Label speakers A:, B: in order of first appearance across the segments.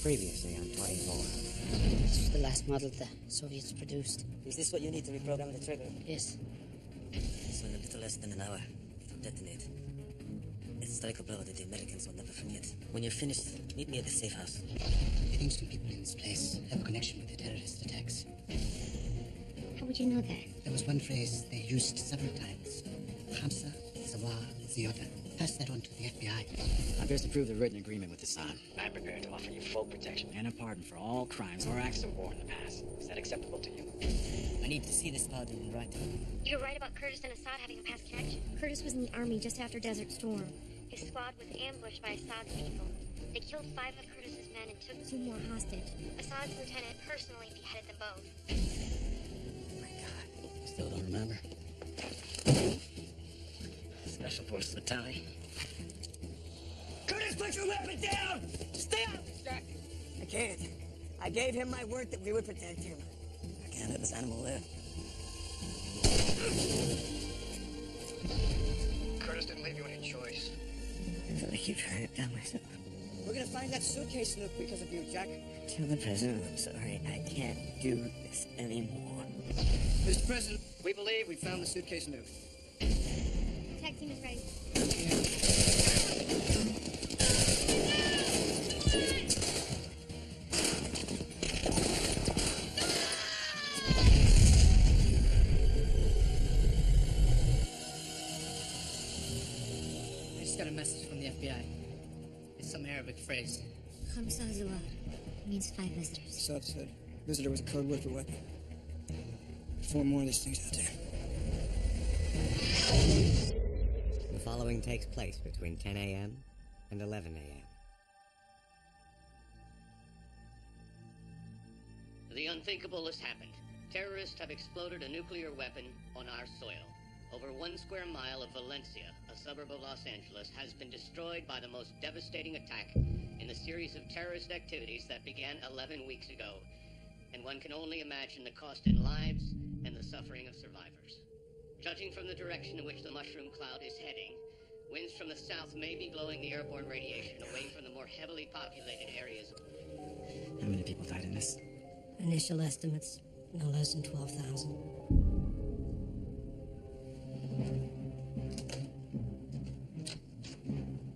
A: previously on 24.
B: This was the last model the Soviets produced.
C: Is this what you need to reprogram the trigger?
B: Yes.
C: So in a little less than an hour, it'll detonate. It's a strike a blow that the Americans will never forget. When you're finished, meet me at the safe house.
B: I think some people in this place have a connection with the terrorist attacks.
D: How would you know that?
B: There was one phrase they used several times. Hamza, Zawar, Ziyada. Pass that on to the FBI.
A: I'm here to prove the written agreement with Assad. I'm prepared to offer you full protection and a pardon for all crimes or acts of war in the past. Is that acceptable to you?
C: I need to see this pardon in writing.
D: You're right about Curtis and Assad having a past connection. Curtis was in the army just after Desert Storm. His squad was ambushed by Assad's people. They killed 5 of Curtis's men and took 2 more hostage. Assad's lieutenant personally beheaded them both.
C: Oh my God. Still don't remember. Special Forces Battalion. Curtis, put your weapon down! Stay out! I can't. I gave him my word that we would protect him. I can't let this animal live.
E: Curtis didn't leave you any choice.
C: I keep trying to tell myself.
F: We're gonna find that suitcase, Luke, because of you, Jack.
C: Tell the president I'm sorry. I can't do this anymore.
F: Mr. President, we believe we found the suitcase, Luke.
D: Attack team is ready.
B: I just got a message from the FBI. It's some Arabic phrase.
D: Hamza Zawar means 5 visitors.
F: Assad said visitor was a code word for weapon. 4 more of these things out there.
A: The following takes place between 10 a.m. and 11 a.m.
G: The unthinkable has happened. Terrorists have exploded a nuclear weapon on our soil. Over 1 square mile of Valencia, a suburb of Los Angeles, has been destroyed by the most devastating attack in the series of terrorist activities that began 11 weeks ago. And one can only imagine the cost in lives and the suffering of survivors. Judging from the direction in which the mushroom cloud is heading, winds from the south may be blowing the airborne radiation away from the more heavily populated areas.
A: How many people died in this?
C: Initial estimates, no less than 12,000.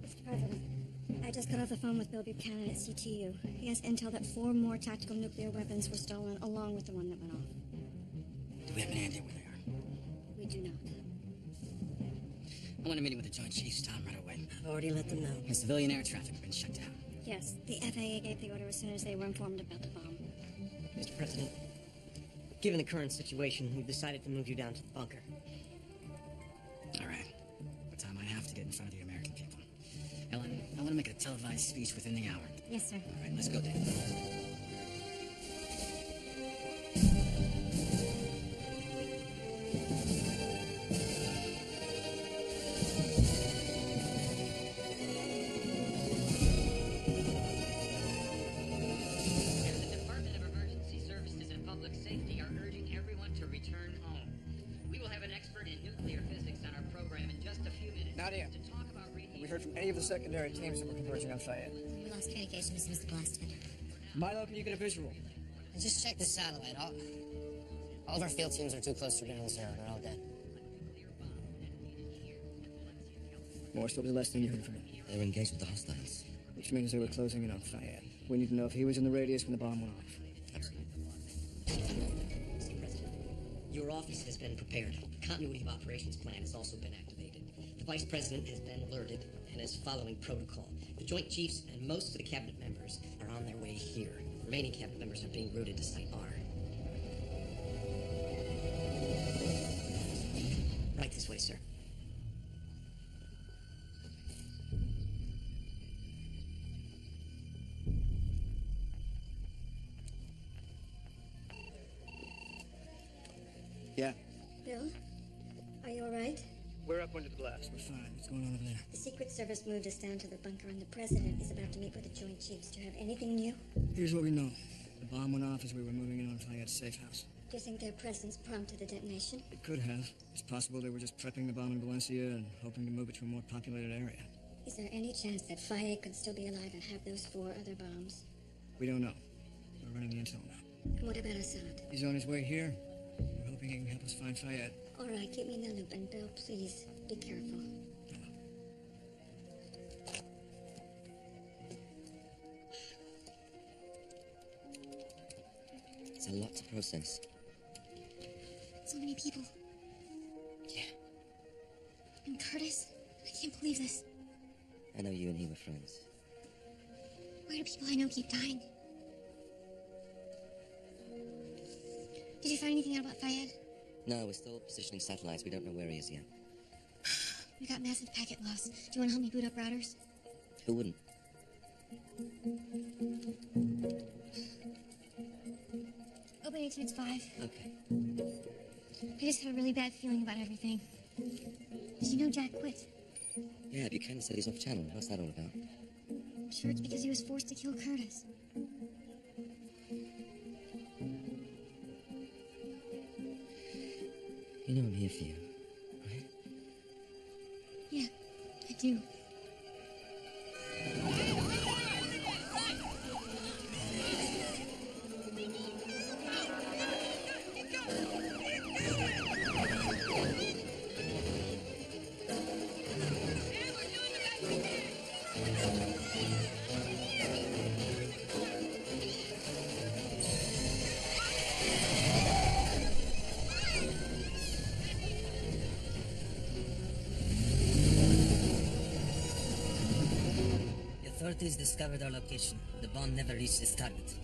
D: Mr. President, I just got off the phone with Bill Buchanan at CTU. He has intel that 4 more tactical nuclear weapons were stolen, along with the one that went off.
B: Do we have any idea where they are?
D: We do not.
B: I want a meeting with the Joint Chiefs, Tom, right away.
C: I've already let them know.
B: The civilian air traffic has been shut down.
D: Yes, the FAA gave the order as soon as they were informed about the bomb.
C: Mr. President, given the current situation, we've decided to move you down to the bunker.
B: All right. But Tom, I have to get in front of the American people. Ellen, I want to make a televised speech within the hour.
D: Yes, sir.
B: All right, let's go, Dave.
G: The Department of Emergency Services and Public Safety are urging everyone to return home. We will have an expert in nuclear physics on our program in just a few minutes
F: Nadia,
G: to talk about
F: we heard from any of the secondary teams that were converging on Fayette.
D: We lost communication as soon as the blast hit.
F: Milo, can you get a visual?
B: And just check the satellite. All of our field teams are too close to ground zero. They're all dead.
F: Morse, what was the last thing you heard from him?
C: They were engaged with the hostiles.
F: Which means they were closing in on Fayette. We need to know if he was in the radius when the bomb went off.
C: Absolutely. Mr. President, your office has been prepared. The continuity of operations plan has also been activated. The Vice President has been alerted and is following protocol. The Joint Chiefs and most of the cabinet members are on their way here. Remaining cabinet members are being routed to Site R. Right this way, sir.
F: Yeah,
D: Bill, are you all right?
F: we're up under the blast. We're fine. What's going on over there?
D: The Secret Service moved us down to the bunker, and the President is about to meet with the Joint Chiefs. Do you have anything new?
F: Here's what we know. The bomb went off as we were moving in on Fayette's safe house.
D: Do you think their presence prompted the detonation?
F: It could have. It's possible they were just prepping the bomb in Valencia and hoping to move it to a more populated area.
D: Is there any chance that Fayette could still be alive and have those 4 other bombs?
F: We don't know. We're running the intel now.
C: And what about Assad?
F: He's on his way here. We're hoping he can help us find Fayed.
C: All right, keep me in the loop, and Bill, please, be careful.
H: It's a lot to process.
D: So many people.
H: Yeah.
D: And Curtis? I can't believe this.
H: I know you and he were friends.
D: Why do people I know keep dying? Did you find anything out about Fayed?
H: No, we're still positioning satellites. We don't know where he is yet.
D: We got massive packet loss. Do you want to help me boot up routers?
H: Who wouldn't?
D: Open 865.
H: Okay.
D: I just have a really bad feeling about everything. Did you know Jack quit?
H: Yeah, Buchanan said he's off channel. What's that all about?
D: I'm sure it's because he was forced to kill Curtis.
H: You know I'm here for you, right?
D: Yeah, I do.
I: Authorities discovered our location. The bomb never reached its target.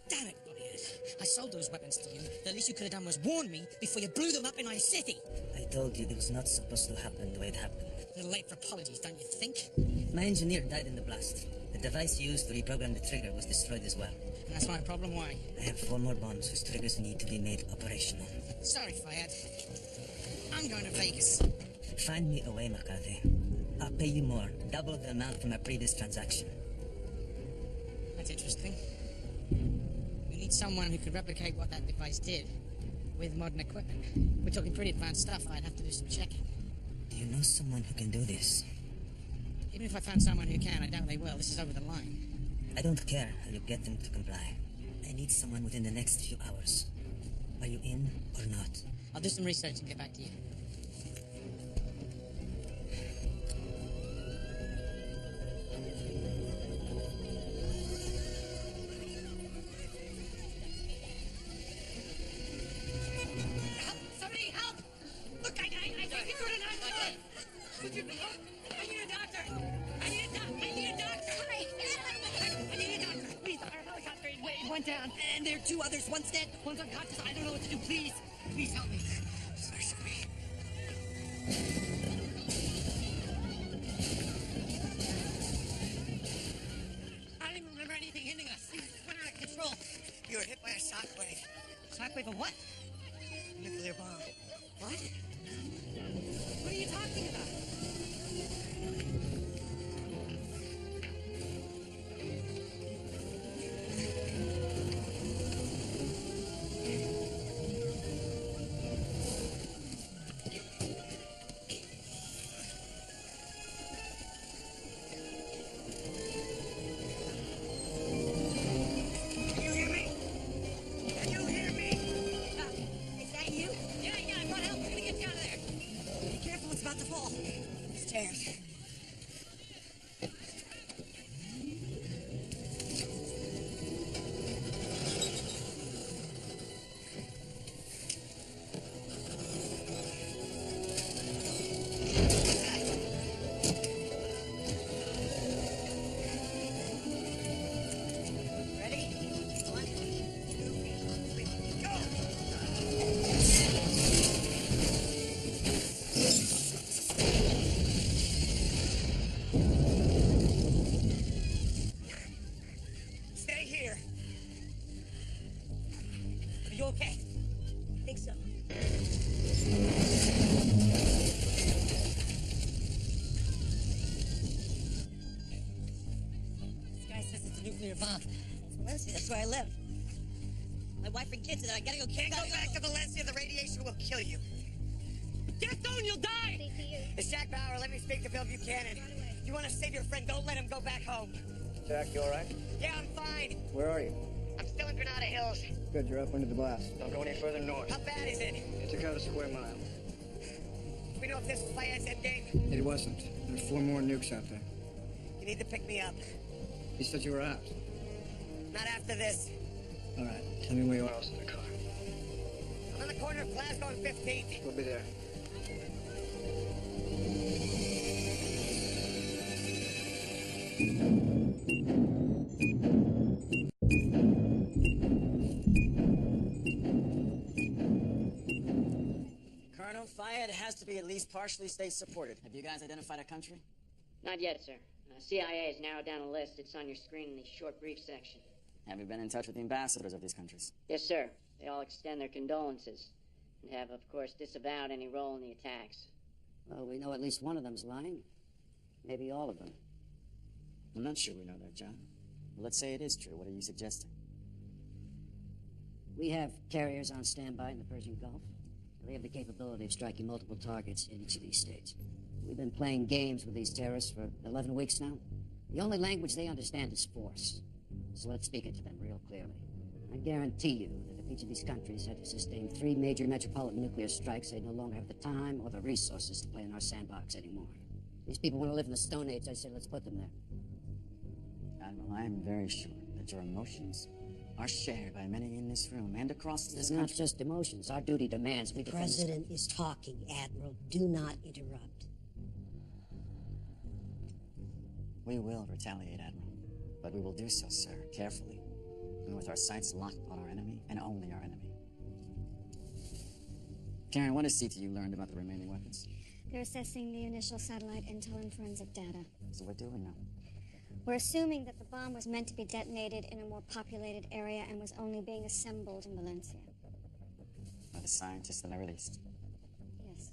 B: Damn it, Bobbyhead. I sold those weapons to you. The least you could have done was warn me before you blew them up in my city.
I: I told you it was not supposed to happen the way it happened.
B: A little late for apologies, don't you think?
I: My engineer died in the blast. The device used to reprogram the trigger was destroyed as well.
B: And that's my problem, why?
I: I have 4 more bombs whose triggers need to be made operational.
B: Sorry, Fayed. I'm going to Vegas.
I: Find me a way, McCarthy. I'll pay you more, double the amount from our previous transaction.
B: That's interesting. We need someone who could replicate what that device did with modern equipment. We're talking pretty advanced stuff. I'd have to do some checking.
I: Do you know someone who can do this?
B: Even if I found someone who can, I doubt they will. This is over the line.
I: I don't care how you get them to comply. I need someone within the next few hours. Are you in or not?
B: I'll do some research and get back to you.
C: One down, and there are 2 others. One's dead, one's unconscious. I don't know what to do. Please, please help me. Sorry, sorry. I don't even remember anything hitting us. We went out of control. You were hit by a shockwave. Shockwave of what? Nuclear bomb. What? What are you talking about?
J: Bomb. Valencia, that's where I live. My wife and kids, and I gotta go.
C: Can't go back to Valencia. The radiation will kill you. Get going, you'll die.
D: They see you.
C: It's Jack Bauer. Let me speak to Bill Buchanan. You want to save your friend? Don't let him go back home.
E: Jack, you all right?
C: Yeah, I'm fine.
E: Where are you?
C: I'm still in Granada Hills.
E: Good, you're up under the blast. Don't go any further north.
C: How bad is it?
E: It took out a square mile.
C: Do we know if this was Fayad's end game?
E: It wasn't. There are 4 more nukes out there.
C: You need to pick me up.
E: You said you were out.
C: Not after this.
E: All right, tell me where you are. Else in the car.
C: I'm on the corner of Glasgow and 15th.
E: We'll be there.
A: Colonel, Fayed has to be at least partially state-supported. Have you guys identified a country?
K: Not yet, sir. CIA has narrowed down a list. It's on your screen in the short brief section.
A: Have you been in touch with the ambassadors of these countries?
K: Yes, sir. They all extend their condolences and have, of course, disavowed any role in the attacks.
L: Well, we know at least one of them's lying. Maybe all of them.
A: I'm not sure we know that, John. But let's say it is true. What are you suggesting?
L: We have carriers on standby in the Persian Gulf. They have the capability of striking multiple targets in each of these states. We've been playing games with these terrorists for 11 weeks now. The only language they understand is force. So let's speak it to them real clearly. I guarantee you that if each of these countries had to sustain 3 major metropolitan nuclear strikes, they'd no longer have the time or the resources to play in our sandbox anymore. These people want to live in the Stone Age. I say let's put them there.
A: Admiral, I am very sure that your emotions are shared by many in this room and across this country.
L: It's not just emotions. Our duty demands we
J: The
L: defend this-
J: president is talking, Admiral. Do not interrupt.
A: We will retaliate, Admiral. But we will do so, sir, carefully, and with our sights locked on our enemy, and only our enemy. Karen, what has CTU learned about the remaining weapons?
D: They're assessing the initial satellite intel and forensic data.
A: So what do we know?
D: We're assuming that the bomb was meant to be detonated in a more populated area and was only being assembled in Valencia.
A: By the scientists that I released.
D: Yes.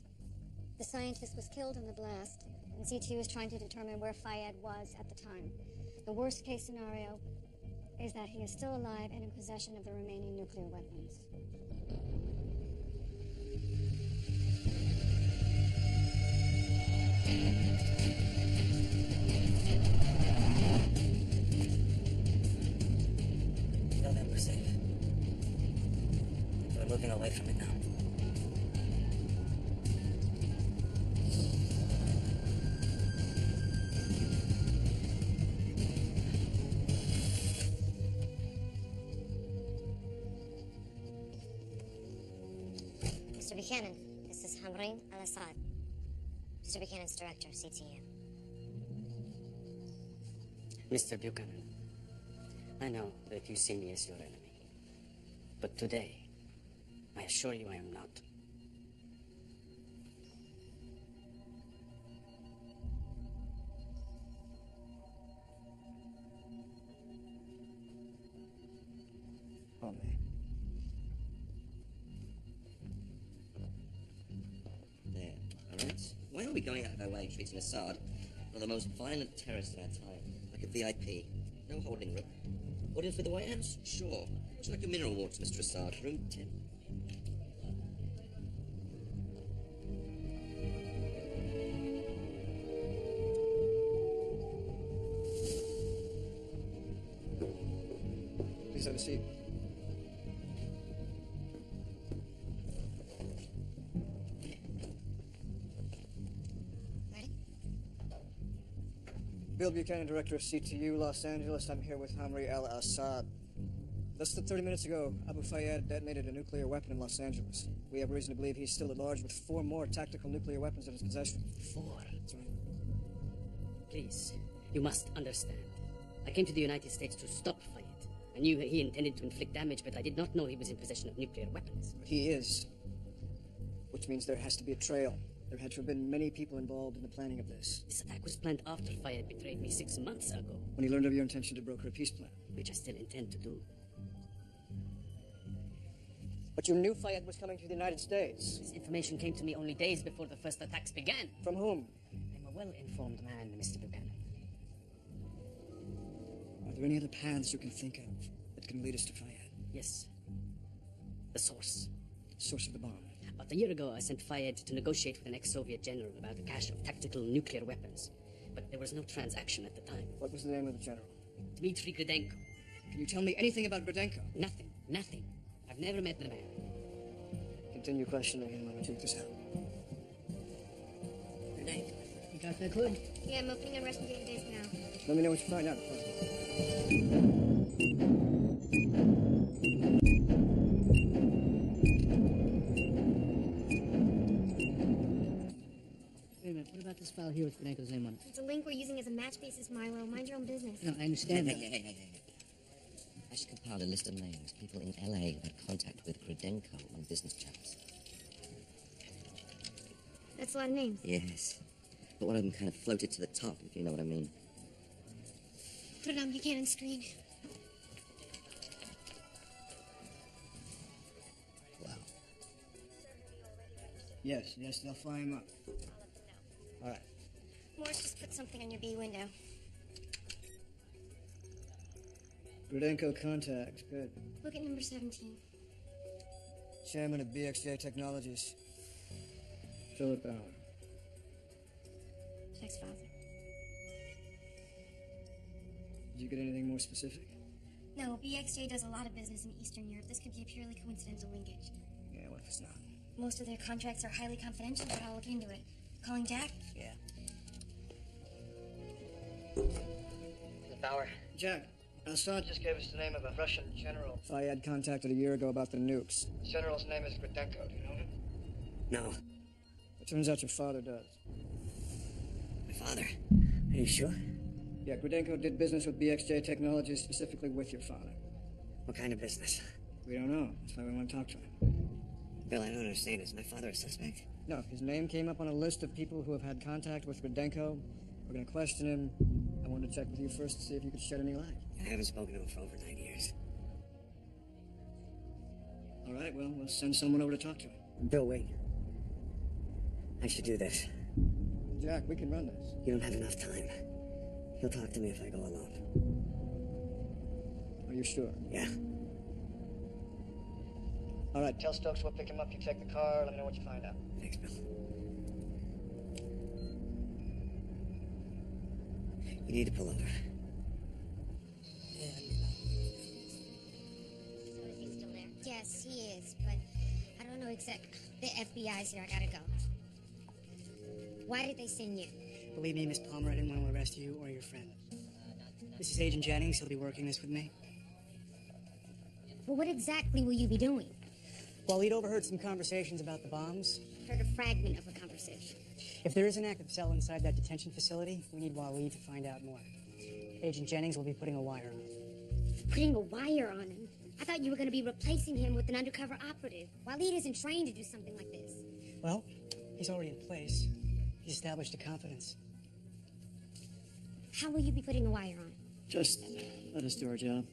D: The scientist was killed in the blast, and CTU is trying to determine where Fayed was at the time. The worst case scenario is that he is still alive and in possession of the remaining nuclear weapons.
I: Know that we're safe. We're moving away from it now.
D: Mr. Buchanan, this is Hamrin al-Assad. Mr. Buchanan's director, CTU.
L: Mr. Buchanan, I know that you see me as your enemy. But today, I assure you I am not.
F: Homie.
H: There. All right. Why are we going out of our way treating Assad, one of the most violent terrorists of our time, like a VIP? No holding room. Audience with the White House? Sure. Would you like your mineral water, Mr. Assad? Room 10.
E: Please have a seat. Bill Buchanan, director of CTU, Los Angeles. I'm here with Hamri al-Assad. Less than 30 minutes ago, Abu Fayyad detonated a nuclear weapon in Los Angeles. We have reason to believe he's still at large with 4 more tactical nuclear weapons in his possession.
L: 4.
E: That's right.
L: Please, you must understand. I came to the United States to stop Fayed. I knew he intended to inflict damage, but I did not know he was in possession of nuclear weapons.
E: But he is. Which means there has to be a trail. There had to have been many people involved in the planning of this.
L: This attack was planned after Fayed betrayed me 6 months ago.
E: When he learned of your intention to broker a peace plan.
L: Which I still intend to do.
E: But you knew Fayed was coming to the United States.
L: This information came to me only days before the first attacks began.
E: From whom?
L: I'm a well-informed man, Mr. Buchanan.
E: Are there any other paths you can think of that can lead us to Fayed?
L: Yes. The source.
E: Source of the bomb.
L: About a year ago, I sent Fayed to negotiate with an ex-Soviet general about a cache of tactical nuclear weapons. But there was no transaction at the time.
E: What was the name of the general?
C: Dmitry Gridenko.
E: Can you tell me anything about Gridenko?
C: Nothing. I've never met the man.
E: Continue questioning him when we take this out.
C: Gridenko, you got that good?
D: Yeah, I'm opening a rescue database now.
E: Let me know what you find out.
C: Wait a minute, what about this file here with Gridenko's name on it?
D: It's a link we're using as a match basis, Milo. Mind your own business.
C: No, I understand that.
H: Hey. I should compile a list of names, people in LA who had contact with Gridenko on business channels.
D: That's a lot of names.
H: Yes. But one of them kind of floated to the top, if you know what I mean.
D: Put it on Buchanan screen.
H: Wow.
E: Yes, they'll fly him up. All right.
D: Morris, just put something on your B window.
E: Gridenko contacts, good.
D: Look at number 17.
E: Chairman of BXJ Technologies. Philip Bauer.
D: Jack's father.
E: Did you get anything more specific?
D: No, BXJ does a lot of business in Eastern Europe. This could be a purely coincidental linkage.
E: Yeah, what if it's not?
D: Most of their contracts are highly confidential, but I'll look into it. Calling Jack?
E: Yeah.
C: Bauer.
E: Jack, Assad just gave us the name of a Russian general I had contacted a year ago about the nukes. The general's name is Gridenko. Do you know him?
C: No.
E: It turns out your father does.
C: My father? Are you sure?
E: Yeah, Gridenko did business with BXJ Technologies, specifically with your father.
C: What kind of business?
E: We don't know. That's why we want to talk to him.
C: Bill, I don't understand. Is my father a suspect?
E: No, his name came up on a list of people who have had contact with Gridenko. We're going to question him. I wanted to check with you first to see if you could shed any light.
C: I haven't spoken to him for over 9 years.
E: All right, well, we'll send someone over to talk to him.
C: Bill, wait. I should do this.
E: Jack, we can run this.
C: You don't have enough time. He'll talk to me if I go alone.
E: Are you sure?
C: Yeah.
E: All right, tell Stokes we'll pick him up. You take the car. Let me know what you find out.
C: Thanks, Bill. You need to pull over.
D: So is he still there? Yes, he is, but I don't know exactly. The FBI's here. I gotta go. Why did they send you?
B: Believe me, Miss Palmer, I didn't want to arrest you or your friend. This is Agent Jennings. He'll be working this with me.
D: Well, what exactly will you be doing?
B: Well, we'd overheard some conversations about the bombs.
D: Heard a fragment of a conversation.
B: If there is an active cell inside that detention facility, we need Waleed to find out more. Agent Jennings will be putting a wire on him.
D: Putting a wire on him? I thought you were going to be replacing him with an undercover operative. Waleed isn't trained to do something like this.
B: Well, he's already in place. He's established a confidence.
D: How will you be putting a wire on him?
E: Just let us do our job.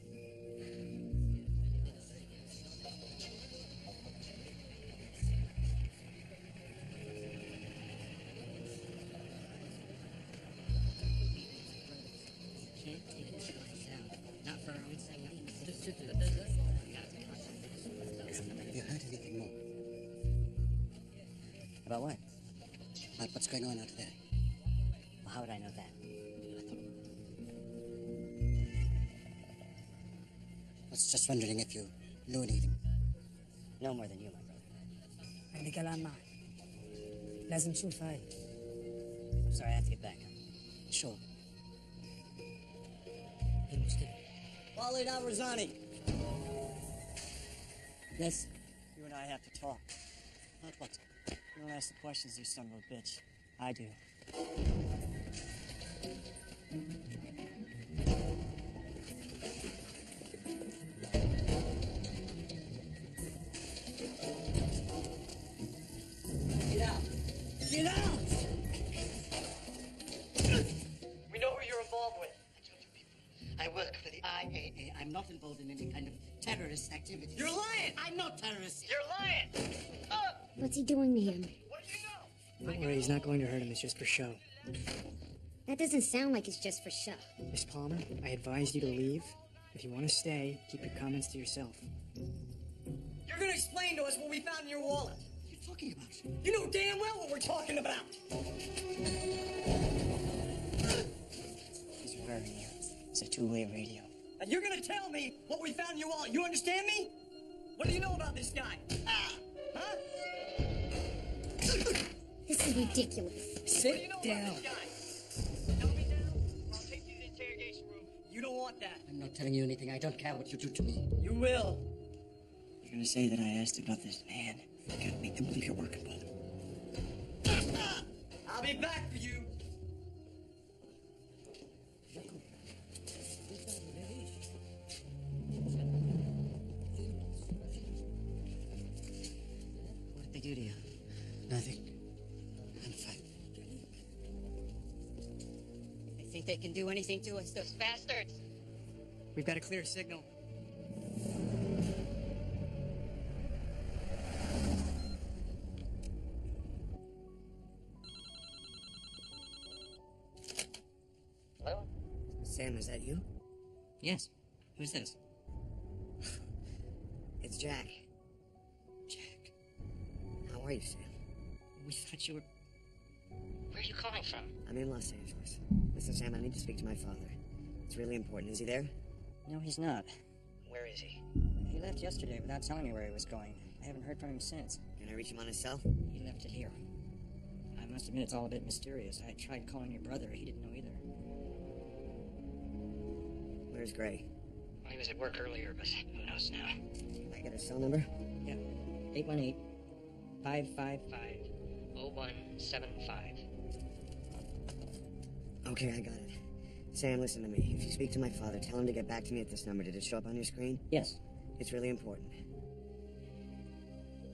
I: Have you heard anything more? About what? About what's going on out there.
L: Well, how would I know that?
I: I was just wondering if you knew anything.
L: No more than you, my brother.
B: عندي كلام معك. لازم تشوف هاي.
L: I'm sorry, I have to get back.
I: Sure.
E: Waleed Al-Razani.
L: Yes?
E: You and I have to talk.
I: About what?
E: You don't ask the questions, you son of a bitch.
B: I do.
E: Get out! Get out! We know who you're involved with.
C: I told you before. I work for the IAA. I'm not involved in any kind of terrorist activity.
E: You're lying!
C: I'm not terrorist.
E: You're lying!
D: What's he doing to him?
E: What do you know?
B: Don't worry, he's not going to hurt him. It's just for show.
D: That doesn't sound like it's just for show.
B: Miss Palmer, I advised you to leave. If you want to stay, keep your comments to yourself.
E: You're gonna explain to us what we found in your wallet.
C: What are you talking about?
E: You know damn well what we're talking about.
B: He's reverting you. It's a two-way radio.
E: And you're gonna tell me what we found in your wallet. You understand me? What do you know about this guy? Ah! Huh?
D: This is ridiculous.
E: Sit down. Tell me now, or I'll take you to the interrogation room. You don't want that.
C: I'm not telling you anything. I don't care what you do to me.
E: You will.
I: You're gonna say that I asked about this man. I gotta make them believe you're working for them.
E: I'll be back for you.
C: What did they do to you?
I: Nothing. I'm fine.
B: They think they can do anything to us, those bastards.
E: We've got a clear signal.
C: Hello?
I: Sam, is that you?
C: Yes. Who's this?
I: It's Jack.
C: Jack.
I: How are you, Sam?
C: We thought you were... Where are you calling from?
I: I'm in Los Angeles. Listen, Sam, I need to speak to my father. It's really important. Is he there?
B: No, he's not.
I: Where is he?
B: He left yesterday without telling me where he was going. I haven't heard from him since.
I: Can I reach him on his cell?
B: He left it here. I must admit it's all a bit mysterious. I tried calling your brother. He didn't know either.
I: Where's Gray?
B: Well, he was at work earlier, but who knows now?
I: Can I get his cell number?
B: Yeah. 818-555-0175.
I: Okay, I got it. Sam, listen to me. If you speak to my father, tell him to get back to me at this number. Did it show up on your screen?
B: Yes.
I: It's really important.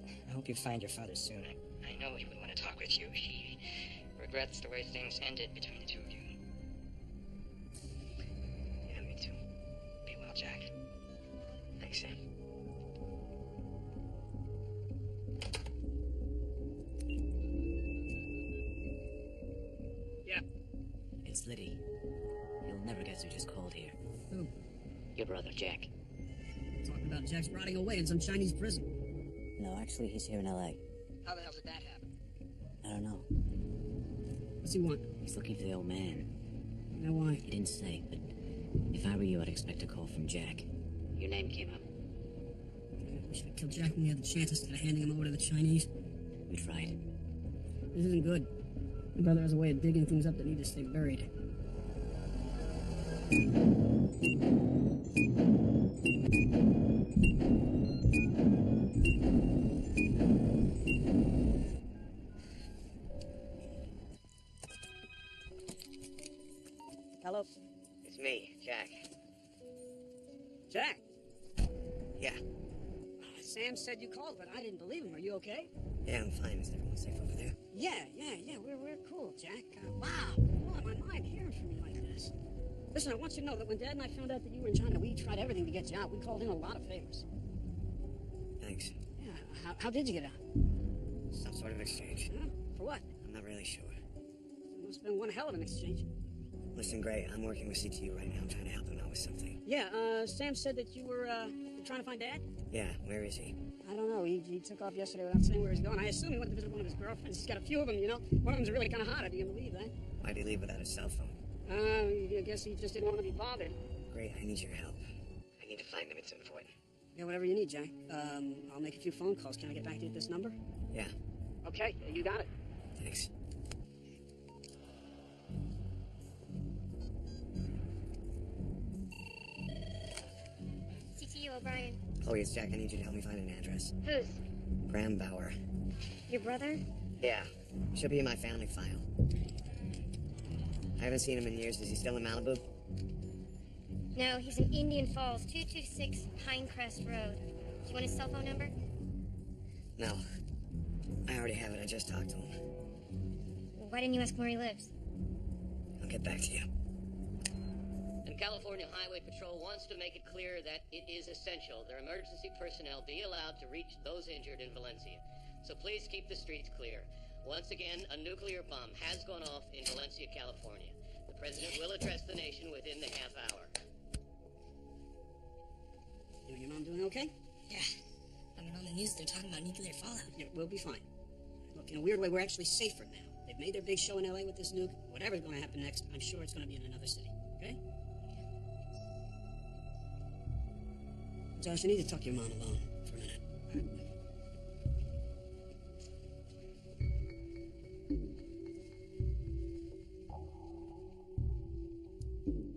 B: I hope you find your father soon. I know he would want to talk with you. He regrets the way things ended between the two of you. Yeah, me too. Be well, Jack.
I: Thanks, Sam.
B: Yeah.
L: It's Liddy. You'll never guess who just called here.
B: Who?
L: Your brother, Jack.
B: Talking about Jack's rotting away in some Chinese prison.
L: No, actually, he's here in L.A.
B: How the hell did that happen?
L: I don't know.
B: What's he want?
L: He's looking for the old man.
B: Now why?
L: He didn't say, but if I were you, I'd expect a call from Jack. Your name came up.
B: We should have killed Jack when we had the chance instead of handing him over to the Chinese.
L: We tried.
B: This isn't good. My brother has a way of digging things up that need to stay buried. Hello?
I: It's me, Jack.
B: Jack?
I: Yeah.
B: Sam said you called, but I didn't believe him. Are you okay?
I: Yeah, I'm fine. Is everyone safe over there?
B: Yeah. We're cool, Jack. Wow, blowing my mind hearing from you like this. Listen, I want you to know that when Dad and I found out that you were in China, we tried everything to get you out. We called in a lot of favors.
I: Thanks.
B: Yeah, how did you get out?
I: Some sort of exchange.
B: Huh? For what?
I: I'm not really sure.
B: It must have been one hell of an exchange.
I: Listen, Gray, I'm working with CTU right now. I'm trying to help them out with something.
B: Yeah, Sam said that you were trying to find Dad?
I: Yeah, where is he?
B: I don't know. He took off yesterday without saying where he's going. I assume he went to visit one of his girlfriends. He's got a few of them, you know. One of them's really kind of hot. If you can believe that.
I: Why'd he leave without his cell phone?
B: I guess he just didn't want to be bothered.
I: Gray, I need your help. I need to find him. It's important.
B: Yeah, whatever you need, Jack. I'll make a few phone calls. Can I get back to you at this number?
I: Yeah.
B: Okay, you got it.
I: Thanks.
D: CTU O'Brien.
I: Chloe, it's Jack. I need you to help me find an address.
D: Whose?
I: Graham Bauer.
D: Your brother?
I: Yeah. Should be in my family file. I haven't seen him in years. Is he still in Malibu?
D: No, he's in Indian Falls, 226 Pinecrest Road. Do you want his cell phone number?
I: No. I already have it. I just talked to him.
D: Well, why didn't you ask where he lives?
I: I'll get back to you.
G: And California Highway Patrol wants to make it clear that it is essential their emergency personnel be allowed to reach those injured in Valencia. So please keep the streets clear. Once again, a nuclear bomb has gone off in Valencia, California. The president will address the nation within the half hour.
B: Your mom doing okay?
J: Yeah. I mean, on the news, they're talking about nuclear fallout.
B: Yeah, we'll be fine. Look, in a weird way, we're actually safer now. They've made their big show in L.A. with this nuke. Whatever's going to happen next, I'm sure it's going to be in another city. Okay?
C: Josh, I need to talk to your mom alone for a minute.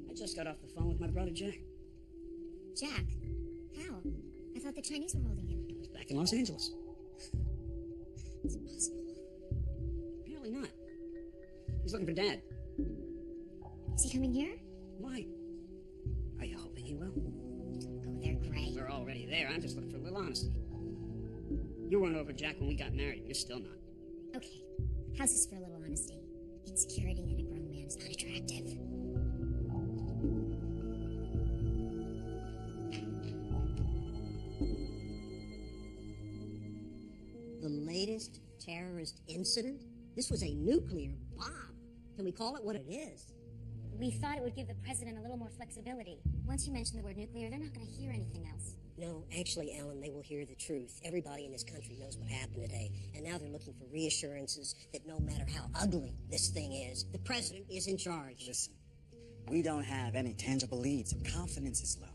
C: I just got off the phone with my brother, Jack.
D: Jack? How? I thought the Chinese were holding him.
C: He's back in Los Angeles.
D: It's impossible.
C: Apparently not. He's looking for Dad.
D: Is he coming here?
C: Why? Are you hoping he will?
D: Don't go there, Gray.
C: We're already there. I'm just looking for a little honesty. You weren't over Jack when we got married. You're still not.
D: Okay, how's this for a little honesty? Insecurity in a grown man is not attractive.
C: The latest terrorist incident? This was a nuclear bomb. Can we call it what it is?
D: We thought it would give the president a little more flexibility. Once you mention the word nuclear, they're not going to hear anything else.
C: No, actually, Alan, they will hear the truth. Everybody in this country knows what happened today, and now they're looking for reassurances that no matter how ugly this thing is, the president is in charge.
A: Listen, we don't have any tangible leads, and confidence is low.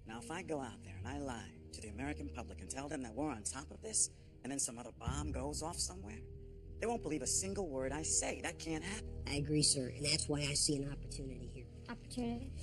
A: Now, if I go out there and I lie to the American public and tell them that we're on top of this, and then some other bomb goes off somewhere, they won't believe a single word I say. That can't happen.
C: I agree, sir, and that's why I see an opportunity here.
D: Opportunity?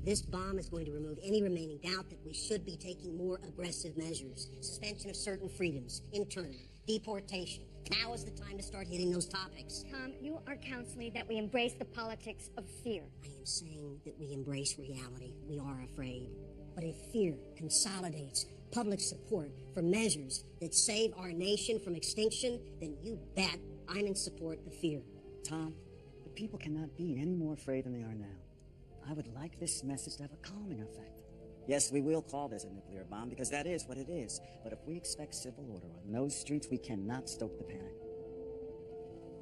C: This bomb is going to remove any remaining doubt that we should be taking more aggressive measures. Suspension of certain freedoms, internment, deportation. Now is the time to start hitting those topics.
D: Tom, you are counseling that we embrace the politics of fear.
C: I am saying that we embrace reality. We are afraid. But if fear consolidates public support for measures that save our nation from extinction, then you bet I'm in support of fear.
A: Tom, the people cannot be any more afraid than they are now. I would like this message to have a calming effect. Yes, we will call this a nuclear bomb because that is what it is. But if we expect civil order on those streets, we cannot stoke the panic.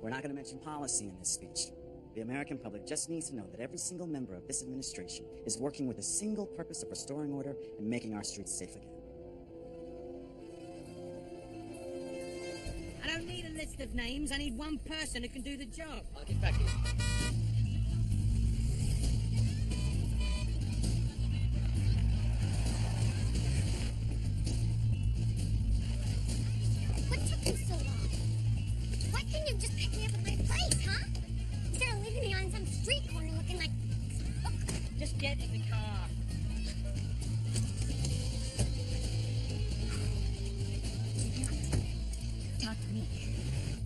A: We're not going to mention policy in this speech. The American public just needs to know that every single member of this administration is working with the single purpose of restoring order and making our streets safe again.
B: I don't need a list of names. I need one person who can do the job.
G: I'll get back to you.
D: What took you so long? Why couldn't you just pick me up at my place, huh? Instead of leaving me on some street corner looking like...
B: Just get in the car.
D: Talk to me.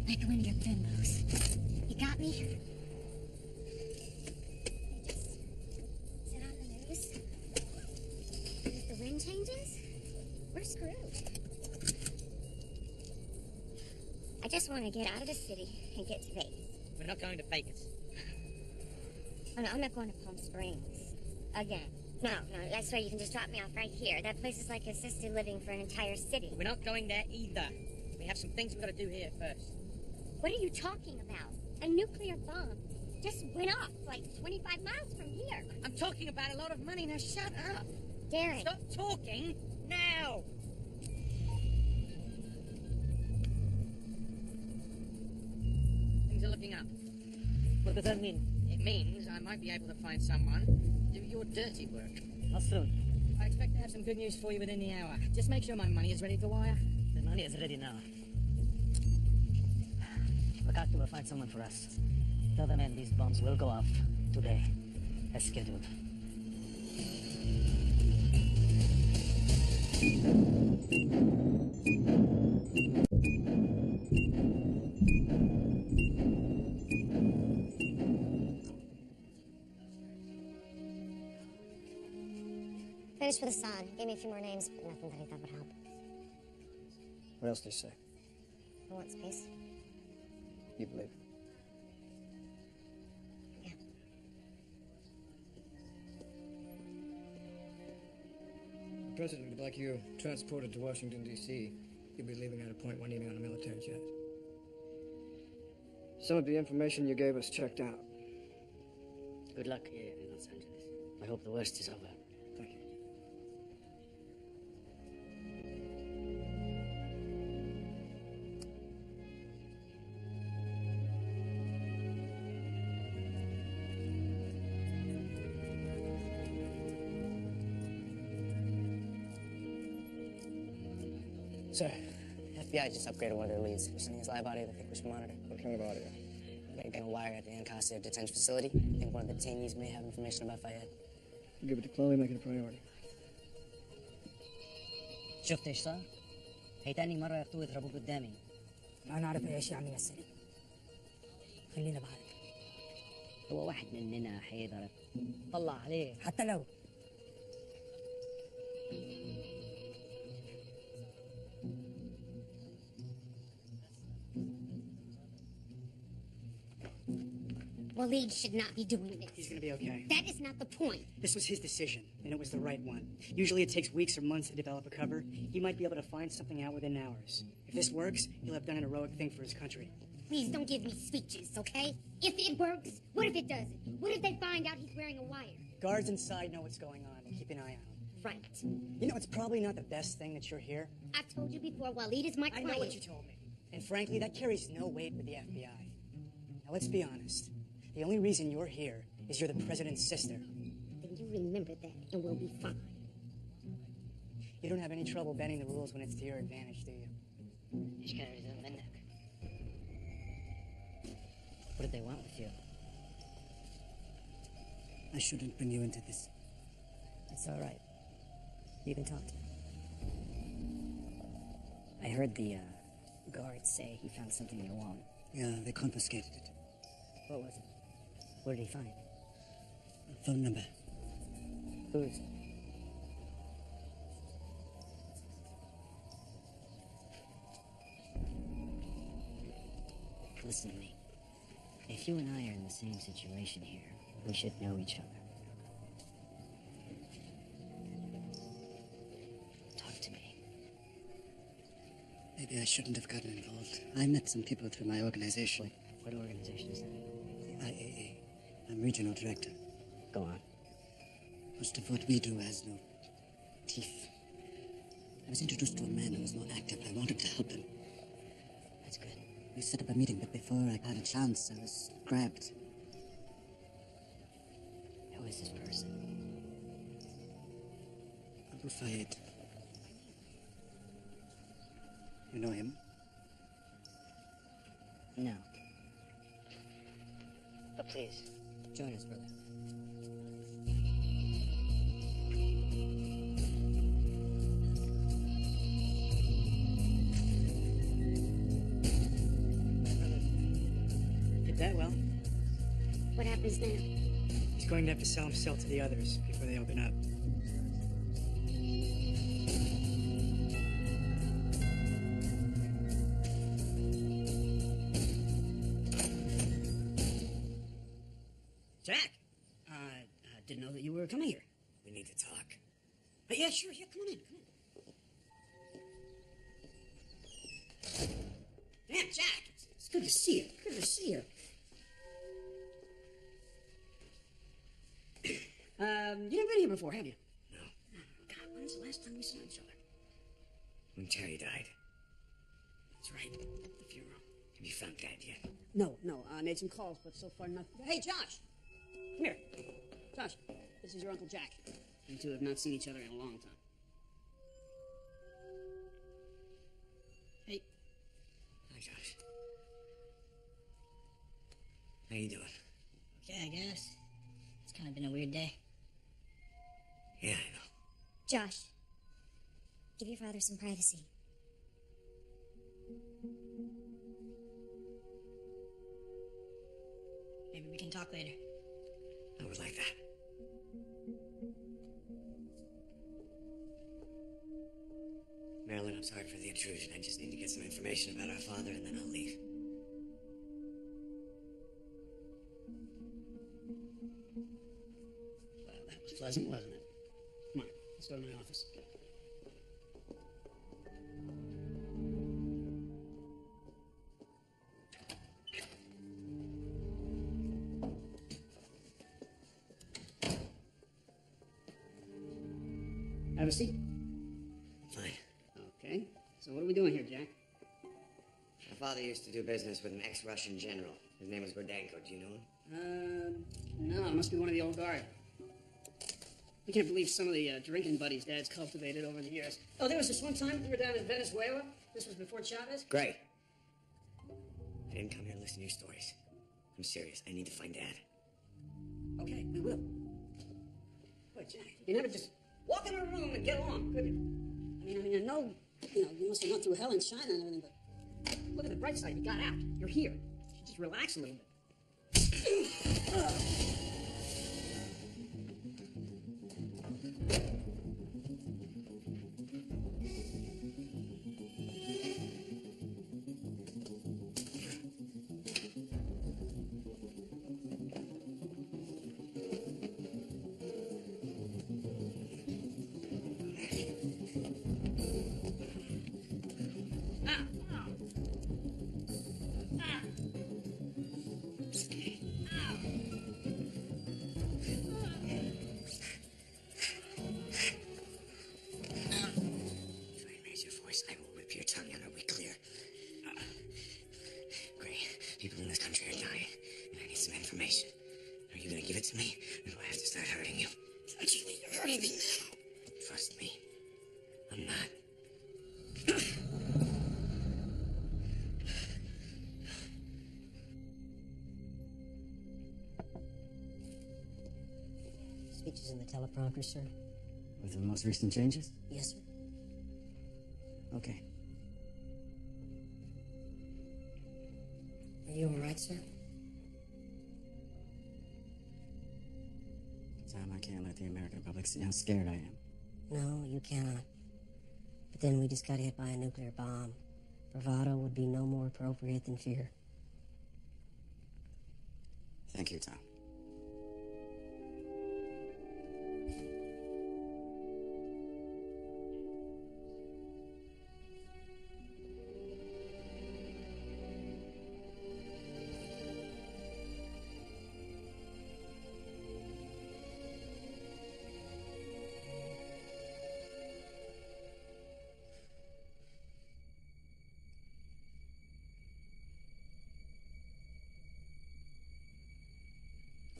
D: Like one of your bimbos. You got me? You just sit on the news. And if the wind changes, we're screwed. I just want to get out of the city and get to Vegas.
B: We're not going to Vegas.
D: Oh, no, I'm not going to Palm Springs. Again. No, I swear you can just drop me off right here. That place is like assisted living for an entire city.
B: We're not going there either. We have some things we've got to do here first.
D: What are you talking about? A nuclear bomb just went off like 25 miles from here.
B: I'm talking about a lot of money. Now shut up.
D: Darren.
B: Stop talking now. Things are looking up.
I: What does that mean?
B: It means I might be able to find someone to do your dirty work.
I: How soon?
B: I expect to have some good news for you within the hour. Just make sure my money is ready to wire.
I: The money is ready now. Wakatu will find someone for us. Tell the men these bombs will go off today, as scheduled.
D: Finished with Assad. Gave me a few more names, but nothing that he thought would help.
E: What else did he say?
D: Who wants peace?
E: You believe?
D: Yeah.
E: The president would like you transported to Washington, D.C. You'll be leaving at a point one evening on a military jet. Some of the information you gave us checked out.
I: Good luck here in Los Angeles. I hope the worst is over.
E: Thank you. Sir.
B: FBI just upgraded one of their leads. They're sending us live audio they think we should monitor.
E: What kind of audio?
B: They got a wire at the Ancaster detention facility. I think one of the detainees may have information about Fayed.
E: Give it to Chloe, make it a priority.
L: شفت ايش صار؟ هي تاني مرة ياخدوه يضربوه قدامي.
J: ما نعرف ايش يعني السري. خلينا بعرف.
L: هو واحد مننا حيضرب. طلع عليه.
J: حتى لو.
D: Waleed should not be doing this.
M: He's gonna be okay.
D: That is not the point.
M: This was his decision, and it was the right one. Usually it takes weeks or months to develop a cover. He might be able to find something out within hours. If this works, he'll have done an heroic thing for his country.
D: Please don't give me speeches, okay? If it works, what if it doesn't? What if they find out he's wearing a wire?
M: Guards inside know what's going on. We'll keep an eye on him.
D: Right.
M: You know, it's probably not the best thing that you're here.
D: I've told you before, Waleed is my
M: I
D: client.
M: know what you told me. And frankly, that carries no weight with the FBI. Now, let's be honest. The only reason you're here is you're the president's sister.
D: Then you remember that, and we'll be fine.
M: You don't have any trouble bending the rules when it's to your advantage, do you?
L: ايش كانوا يريدون منك؟ What did they want with you?
A: I shouldn't bring you into this.
L: It's all right. You can talk to him. I heard the guards say he found something in the wall.
A: Yeah, they confiscated it.
L: What was it? What did he find?
A: A phone number.
L: Whose? Listen to me. If you and I are in the same situation here, we should know each other. Talk to me.
A: Maybe I shouldn't have gotten involved. I met some people through my organization.
L: What organization is that?
A: The IAA. I'm regional director.
L: Go on.
A: Most of what we do has no teeth. I was introduced to a man who was more active. I wanted to help him.
L: That's good.
A: We set up a meeting, but before I had a chance, I was grabbed.
L: Who is this person?
A: Abu Fayed. You know him?
L: No. But please, join us, brother.
M: Did that well.
D: What happens now?
M: He's going to have to sell himself to the others before they open up.
L: Jack! Didn't know that you were coming here.
M: We need to talk.
L: Yeah, sure, yeah, come on in, come in. Damn, Jack! It's good to see you. Good to see you. You never been here before, have you?
M: No.
L: God, when's the last time we saw each other?
M: When Terry died.
L: That's right, the funeral.
M: Have you found Dad yet?
L: No, I made some calls, but so far nothing. Hey, Josh! Come here. Josh, this is your Uncle Jack. You two have not seen each other in a long time. Hey.
M: Hi, Josh. How you doing?
J: Okay, I guess. It's kind of been a weird day.
M: Yeah, I know.
D: Josh, give your father some privacy.
J: Maybe we can talk later.
M: I would like that. Marilyn, I'm sorry for the intrusion. I just need to get some information about our father, and then I'll leave.
L: Well, that was pleasant, wasn't it? Come on, let's go to my office. Have a seat.
M: Fine.
L: Okay. So what are we doing here, Jack?
H: My father used to do business with an ex-Russian general. His name was Gordenko. Do you know him?
L: No, it must be one of the old guard.
M: I can't believe some of the drinking buddies Dad's cultivated over the years. Oh, there was this one time we were down in Venezuela. This was before Chavez.
C: Great. I didn't come here to listen to your stories. I'm serious. I need to find Dad.
M: Okay, we will. But Jack, you never just walk in a room and get along, could you? I mean, I know, you must have gone through hell in China and everything, but look at the bright side. You got out. You're here. You should just relax a little bit.
C: People in this country are dying, and I need some information. Are you gonna give it to me, or do I have to start hurting you? Actually, you're hurting me now. Trust me, I'm not.
J: Speeches in the teleprompter, sir.
A: With the most recent changes?
J: Yes, sir.
A: Okay.
J: Are you all right, sir?
A: Sam, I can't let the American public see how scared I am.
J: No, you cannot. But then we just got hit by a nuclear bomb. Bravado would be no more appropriate than fear.
A: Thank you, Tom.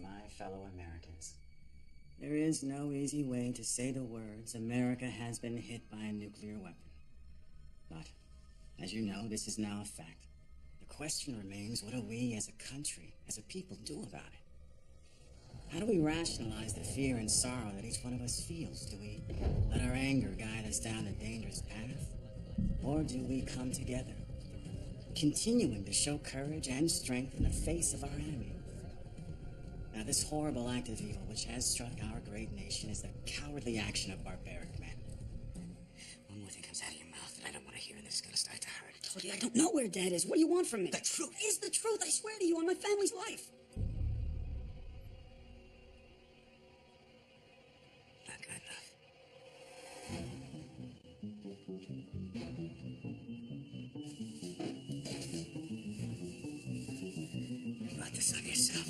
A: My fellow Americans, there is no easy way to say the words, America has been hit by a nuclear weapon. But, as you know, this is now a fact. The question remains, what do we as a country, as a people, do about it? How do we rationalize the fear and sorrow that each one of us feels? Do we let our anger guide us down a dangerous path? Or do we come together, continuing to show courage and strength in the face of our enemy? Now, this horrible act of evil which has struck our great nation is the cowardly action of barbaric men. One more thing comes out of your mouth that I don't want to hear, and this is going to start to hurt.
M: I told you I don't know where Dad is. What do you want from me? The truth is the truth. I swear to you on my family's life.
C: Not good enough. You brought this on yourself.